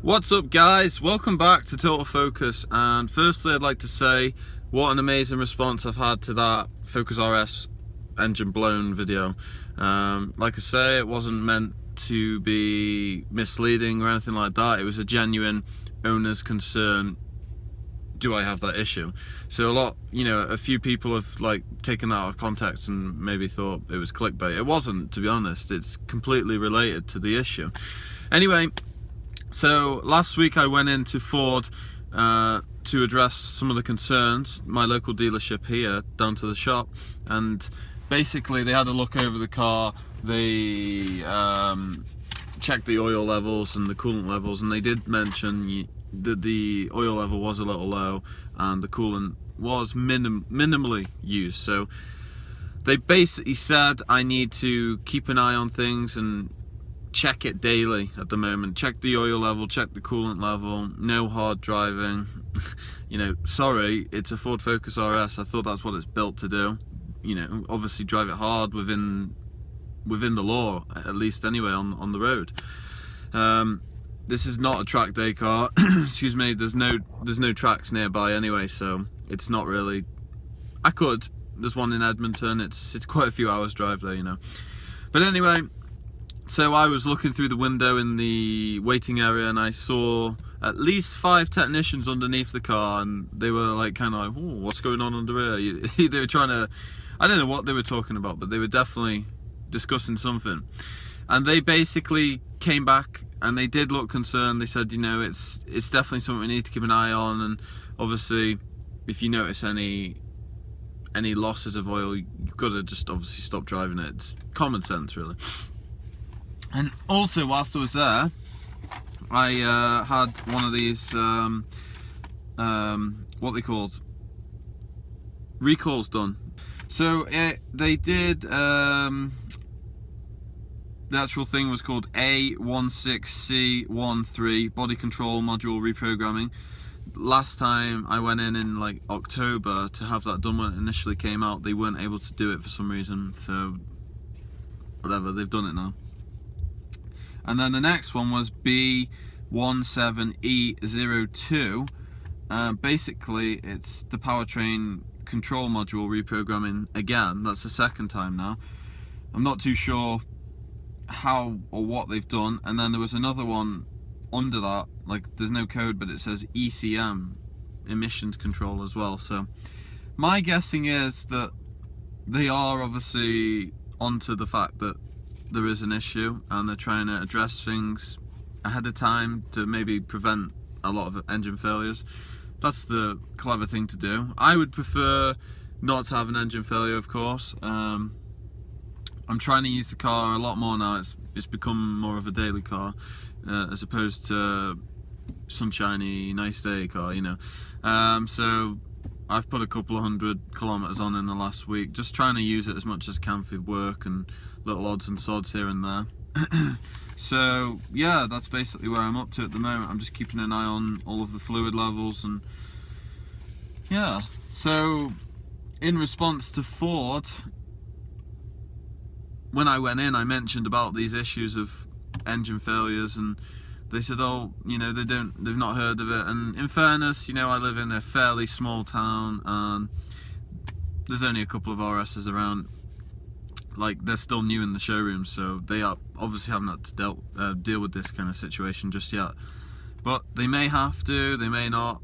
What's up, guys? Welcome back to Total Focus, and firstly I'd like to say what an amazing response I've had to that Focus RS engine blown video. Like I say, it wasn't meant to be misleading or anything like that. It was a genuine owner's concern. Do I have that issue? So a few people have taken that out of context and maybe thought it was clickbait. It wasn't, to be honest. It's completely related to the issue. Anyway, so last week I went into Ford to address some of the concerns, my local dealership here, down to the shop, and basically they had a look over the car. They checked the oil levels and the coolant levels, and they did mention that the oil level was a little low and the coolant was minimally used. So they basically said I need to keep an eye on things and check it daily at the moment. Check the oil level, check the coolant level, no hard driving. Sorry, it's a Ford Focus RS. I thought that's what it's built to do. Obviously drive it hard within the law, at least anyway, on the road. This is not a track day car. Excuse me, there's no tracks nearby anyway, so it's not really. There's one in Edmonton. It's quite a few hours drive there, But anyway, so I was looking through the window in the waiting area and I saw at least 5 technicians underneath the car, and they were kind of like, oh, what's going on under here? They were trying to, I don't know what they were talking about, but they were definitely discussing something. And they basically came back and they did look concerned. They said, it's definitely something we need to keep an eye on, and obviously if you notice any losses of oil, you've got to just obviously stop driving it. It's common sense, really. And also, whilst I was there, I had one of these what they called recalls done. So they did the actual thing was called A16C13 body control module reprogramming. Last time I went in October to have that done when it initially came out, they weren't able to do it for some reason, so whatever, they've done it now. And then the next one was B17E02. Basically it's the powertrain control module reprogramming again. That's the second time now. I'm not too sure how or what they've done. And then there was another one under that, there's no code, but it says ECM, emissions control, as well. So my guessing is that they are obviously onto the fact that there is an issue and they're trying to address things ahead of time to maybe prevent a lot of engine failures. That's the clever thing to do. I would prefer not to have an engine failure, of course. I'm trying to use the car a lot more now. It's become more of a daily car as opposed to sunshiny, nice day car, So I've put a couple of 100 kilometers on in the last week, just trying to use it as much as I can for work and little odds and sods here and there. So yeah, that's basically where I'm up to at the moment. I'm just keeping an eye on all of the fluid levels, and yeah. So in response to Ford, when I went in, I mentioned about these issues of engine failures, and they said, oh, they've not heard of it. And in fairness, I live in a fairly small town and there's only a couple of RSs around. They're still new in the showroom, so they obviously haven't had to deal with this kind of situation just yet. But they may have to, they may not.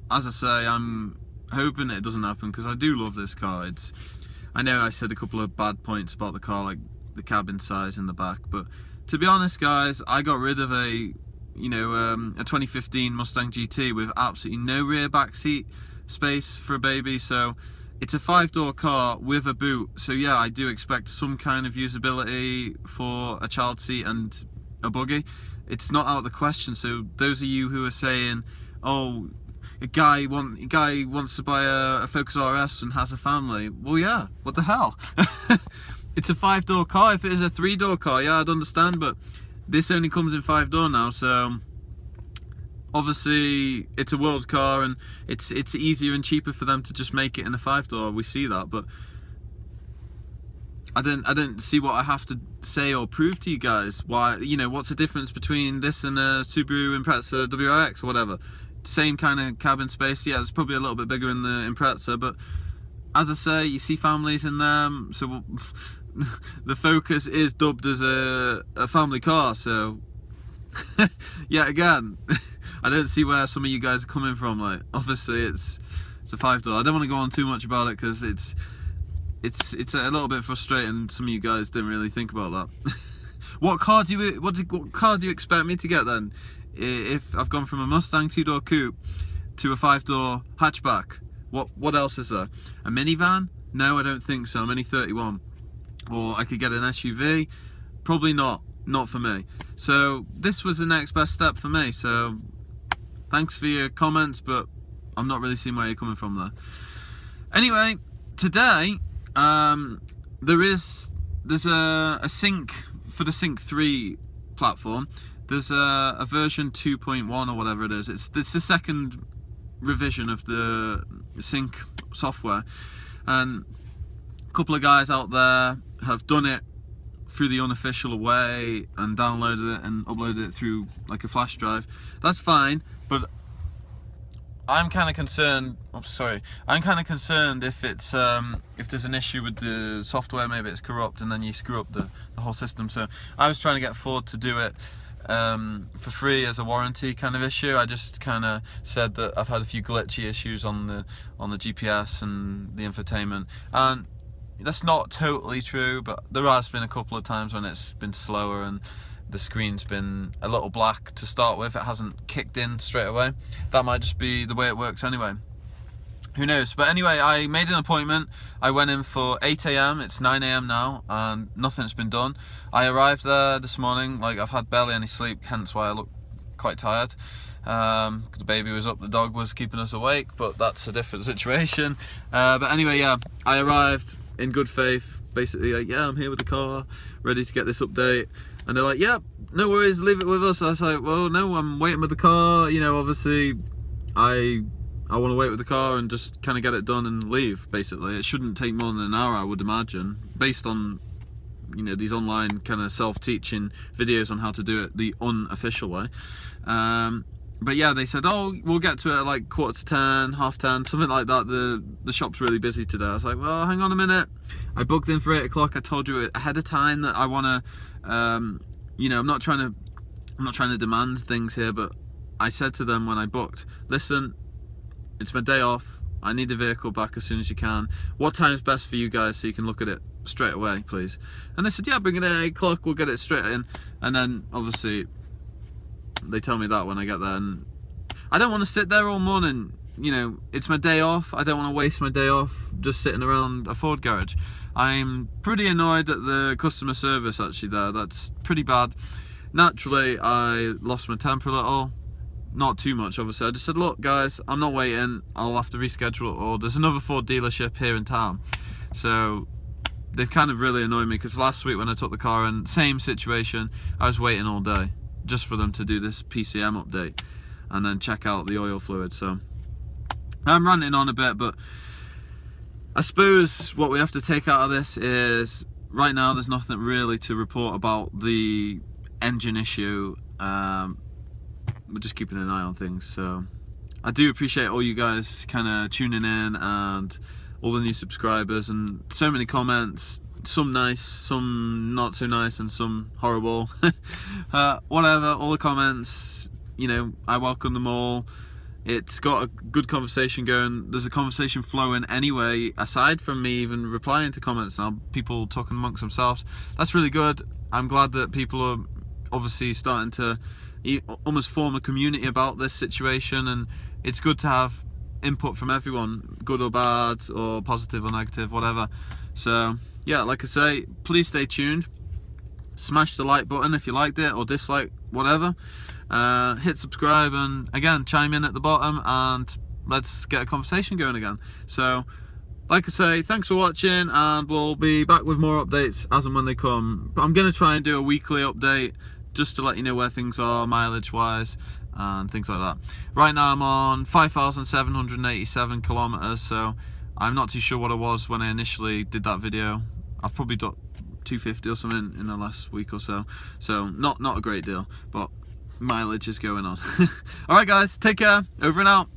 As I say, I'm hoping it doesn't happen because I do love this car. I know I said a couple of bad points about the car, like the cabin size in the back, but to be honest, guys, I got rid of a 2015 Mustang GT with absolutely no rear back seat space for a baby. So it's a 5-door car with a boot, so yeah, I do expect some kind of usability for a child seat and a buggy. It's not out of the question. So those of you who are saying, oh, a guy wants to buy a Focus RS and has a family, well, yeah, what the hell? It's a 5-door car. If it is a 3-door car, yeah, I'd understand, but this only comes in 5-door now, so obviously it's a world car and it's easier and cheaper for them to just make it in a 5-door. We see that, but I don't see what I have to say or prove to you guys. Why, you know, what's the difference between this and a Subaru Impreza WRX or whatever? Same kind of cabin space. Yeah, it's probably a little bit bigger in the Impreza, but as I say, you see families in them, so the Focus is dubbed as a family car. So yeah, again, I don't see where some of you guys are coming from. Like, obviously it's a 5-door. I don't want to go on too much about it because it's a little bit frustrating. Some of you guys didn't really think about that. What car do you expect me to get then? If I've gone from a Mustang 2-door coupe to a 5-door hatchback, what else is there? A minivan? No, I don't think so. I'm only 31. Or I could get an SUV. Probably not for me. So this was the next best step for me. So thanks for your comments, but I'm not really seeing where you're coming from there. Anyway, today there's a Sync for the Sync 3 platform. There's a version 2.1 or whatever it is. It's the second revision of the Sync software, and a couple of guys out there have done it through the unofficial way and downloaded it and uploaded it through like a flash drive. That's fine, but I'm kind of concerned. I'm kind of concerned if it's if there's an issue with the software, maybe it's corrupt, and then you screw up the whole system. So I was trying to get Ford to do it for free as a warranty kind of issue. I just kind of said that I've had a few glitchy issues on the GPS and the infotainment, and that's not totally true, but there has been a couple of times when it's been slower and the screen's been a little black to start with. It hasn't kicked in straight away. That might just be the way it works anyway. Who knows? But anyway, I made an appointment. I went in for 8 AM. It's 9 AM now, and nothing's been done. I arrived there this morning. Like, I've had barely any sleep, hence why I look quite tired. The baby was up, the dog was keeping us awake, but that's a different situation. But anyway, yeah, I arrived in good faith, basically like, yeah, I'm here with the car, ready to get this update. And they're like, yeah, no worries, leave it with us. I was like, well, no, I'm waiting with the car. You know, obviously, I want to wait with the car and just kind of get it done and leave, basically. It shouldn't take more than an hour, I would imagine, based on, you know, these online kind of self-teaching videos on how to do it the unofficial way. But yeah, they said, oh, we'll get to it at like 9:45, 10:30, something like that. The shop's really busy today. I was like, well, hang on a minute. I booked in for 8 o'clock. I told you ahead of time that I want to, you know, I'm not trying to demand things here, but I said to them when I booked, listen, it's my day off. I need the vehicle back as soon as you can. What time's best for you guys so you can look at it straight away, please? And they said, yeah, bring it at 8 o'clock. We'll get it straight in. And then obviously they tell me that when I get there, and I don't want to sit there all morning. You know, it's my day off. I don't want to waste my day off just sitting around a Ford garage. I'm pretty annoyed at the customer service actually there. That's pretty bad. Naturally, I lost my temper a little. Not too much, obviously. I just said, look guys, I'm not waiting. I'll have to reschedule it, or there's another Ford dealership here in town. So they've kind of really annoyed me, because last week when I took the car in, same situation, I was waiting all day just for them to do this PCM update and then check out the oil fluid. So I'm ranting on a bit, but I suppose what we have to take out of this is right now there's nothing really to report about the engine issue. We're just keeping an eye on things. So I do appreciate all you guys kind of tuning in and all the new subscribers and so many comments. Some nice, some not so nice, and some horrible. Whatever, all the comments, you know, I welcome them all. It's got a good conversation going. There's a conversation flowing anyway, aside from me even replying to comments now, people talking amongst themselves. That's really good. I'm glad that people are obviously starting to almost form a community about this situation, and it's good to have input from everyone, good or bad, or positive or negative, whatever. So yeah, like I say, please stay tuned. Smash the like button if you liked it, or dislike, whatever. Hit subscribe, and again, chime in at the bottom, and let's get a conversation going again. So like I say, thanks for watching, and we'll be back with more updates as and when they come. But I'm going to try and do a weekly update just to let you know where things are mileage wise and things like that. Right now I'm on 5,787 kilometers, so I'm not too sure what I was when I initially did that video. I've probably done 250 or something in the last week or so. So not a great deal, but mileage is going on. Alright guys, take care, over and out.